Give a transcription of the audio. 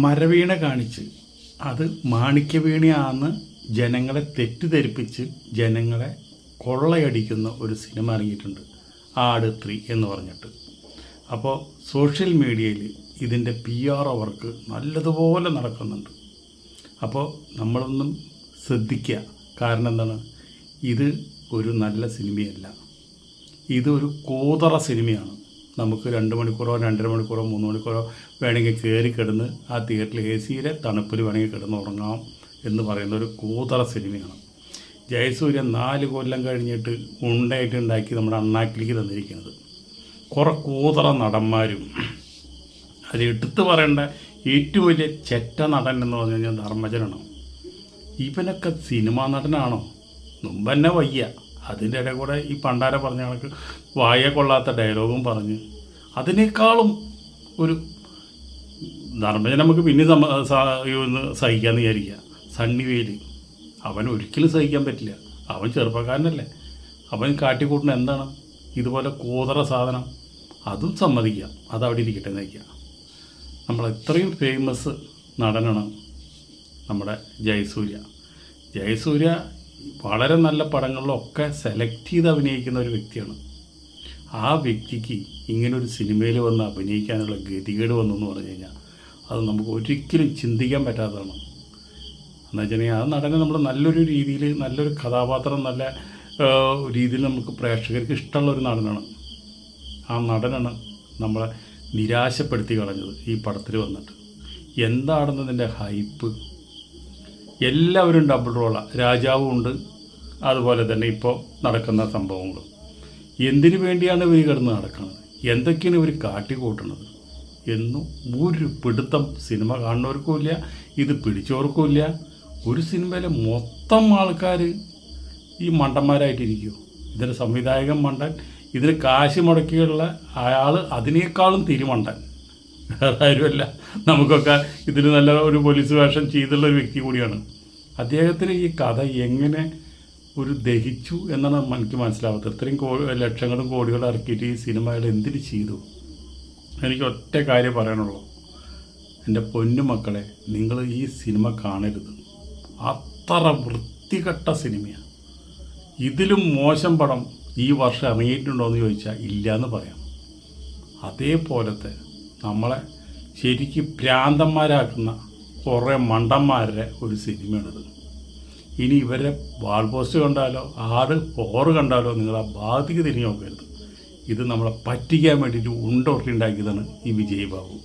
മരവീണ കാണിച്ച് അത് മാണിക്യവീണയാണെന്ന് ജനങ്ങളെ തെറ്റിദ്ധരിപ്പിച്ച് ജനങ്ങളെ കൊള്ളയടിക്കുന്ന ഒരു സിനിമ ഇറങ്ങിയിട്ടുണ്ട്, ആട് 3 എന്ന് പറഞ്ഞിട്ട്. അപ്പോൾ സോഷ്യൽ മീഡിയയിൽ ഇതിൻ്റെ PR വർക്ക് നല്ലതുപോലെ നടക്കുന്നുണ്ട്. അപ്പോൾ നമ്മളൊന്നും ശ്രദ്ധിക്കുക. കാരണം എന്താണ്, ഇത് ഒരു നല്ല സിനിമയല്ല, ഇതൊരു കൂതറ സിനിമയാണ്. നമുക്ക് 2 മണിക്കൂറോ 2.5 മണിക്കൂറോ 3 മണിക്കൂറോ വേണമെങ്കിൽ കയറി കിടന്ന് ആ തിയേറ്ററിൽ AC-യിലെ തണുപ്പിൽ വേണമെങ്കിൽ കിടന്ന് ഉറങ്ങാം എന്ന് പറയുന്ന ഒരു കൂതറ സിനിമയാണ്. ജയസൂര്യ 4 കൊല്ലം കഴിഞ്ഞിട്ട് ഉണ്ടായിട്ട് ഉണ്ടാക്കി നമ്മുടെ അണ്ണാക്കിലേക്ക് തന്നിരിക്കുന്നത്. കുറേ കൂതറ നടന്മാരും അത് എടുത്തു പറയേണ്ട ഏറ്റവും വലിയ ചെറ്റ നടൻ എന്ന് പറഞ്ഞു കഴിഞ്ഞാൽ ധർമ്മജനാണ്. ഇവനൊക്കെ സിനിമാ നടനാണോ? മുമ്പ് തന്നെ വയ്യ, അതിൻ്റെ ഇടയിൽ കൂടെ ഈ പണ്ടാര പറഞ്ഞ കണക്ക് വായ കൊള്ളാത്ത ഡയലോഗും പറഞ്ഞ് അതിനേക്കാളും ഒരു ധർമ്മജൻ നമുക്ക് പിന്നെ സഹിക്കാമെന്ന് വിചാരിക്കുക. സണ്ണി വെയിൽ അവൻ ഒരിക്കലും സഹിക്കാൻ പറ്റില്ല. അവൻ ചെറുപ്പക്കാരനല്ലേ, അവൻ കാട്ടിക്കൂട്ടുന്ന എന്താണ് ഇതുപോലെ കൂതറ സാധനം. അതും സമ്മതിക്കാം, അതവിടെ ഇരിക്കട്ടെ നയിക്കുക. നമ്മൾ ഇത്രയും ഫേമസ് നടനാണ് നമ്മുടെ ജയസൂര്യ വളരെ നല്ല പടങ്ങളിലൊക്കെ സെലക്ട് ചെയ്ത് അഭിനയിക്കുന്ന ഒരു വ്യക്തിയാണ്. ആ വ്യക്തിക്ക് ഇങ്ങനൊരു സിനിമയിൽ വന്ന് അഭിനയിക്കാനുള്ള ഗതികേട് വന്നെന്ന് പറഞ്ഞു കഴിഞ്ഞാൽ അത് നമുക്ക് ഒരിക്കലും ചിന്തിക്കാൻ പറ്റാത്തതാണ്. എന്ന് വെച്ചിട്ടുണ്ടെങ്കിൽ ആ നടനെ നമ്മൾ നല്ലൊരു രീതിയിൽ, നല്ലൊരു കഥാപാത്രം നല്ല രീതിയിൽ നമുക്ക് പ്രേക്ഷകർക്ക് ഇഷ്ടമുള്ളൊരു നടനാണ്. ആ നടനാണ് നമ്മളെ നിരാശപ്പെടുത്തി കളഞ്ഞത് ഈ പടത്തിൽ വന്നിട്ട്. എന്താണെന്നതിൻ്റെ ഹൈപ്പ്. എല്ലാവരും ഡബിൾ റോളാണ്, രാജാവും ഉണ്ട്, അതുപോലെ തന്നെ ഇപ്പോൾ നടക്കുന്ന സംഭവങ്ങളും. എന്തിനു വേണ്ടിയാണ് ഇവർ കിടന്ന് നടക്കുന്നത്, എന്തൊക്കെയാണ് ഇവർ കാട്ടിക്കൂട്ടുന്നത് എന്നും ഒരു പിടുത്തം സിനിമ കാണുന്നവർക്കും ഇല്ല, ഇത് പിടിച്ചവർക്കും ഇല്ല. ഒരു സിനിമയിലെ മൊത്തം ആൾക്കാർ ഈ മണ്ടന്മാരായിട്ടിരിക്കുമോ? ഇതിൻ്റെ സംവിധായകൻ മണ്ടൻ, ഇതിന് കാശ് മുടക്കിയുള്ള അയാൾ അതിനേക്കാളും തിരുമണ്ടൻ. വേറെ ആരുമല്ല, നമുക്കൊക്കെ ഇതിന് നല്ല ഒരു പോലീസ് വേഷം ചെയ്തുള്ള ഒരു വ്യക്തി കൂടിയാണ്. അദ്ദേഹത്തിന് ഈ കഥ എങ്ങനെ ഒരു ദഹിച്ചു എന്നാണ് എനിക്ക് മനസ്സിലാവാത്തത്. ഇത്രയും ലക്ഷങ്ങളും കോടികളും ഇറക്കിയിട്ട് ഈ സിനിമകൾ എന്തിന് ചെയ്തു? എനിക്ക് ഒറ്റ കാര്യം പറയാനുള്ളൂ, എൻ്റെ പൊന്നു മക്കളെ, നിങ്ങൾ ഈ സിനിമ കാണരുത്. അത്ര വൃത്തികെട്ട സിനിമയാണ്. ഇതിലും മോശം പടം ഈ വർഷം ഇറങ്ങിയിട്ടുണ്ടോ എന്ന് ചോദിച്ചാൽ ഇല്ല എന്ന് പറയാം. അതേപോലത്തെ നമ്മളെ ശരിക്കും ഭ്രാന്തന്മാരാക്കുന്ന കുറേ മണ്ടന്മാരുടെ ഒരു സിനിമയാണിത്. ഇനി ഇവരെ വാൾ പോസ്റ്റ് കണ്ടാലോ ആട് 4 കണ്ടാലോ നിങ്ങൾ ആ ഭാഗത്തേക്ക് തിരിഞ്ഞു നോക്കരുത്. ഇത് നമ്മളെ പറ്റിക്കാൻ വേണ്ടിയിട്ട് ഉണ്ടാക്കിയതാണ് ഈ വിജയ് ബാബു.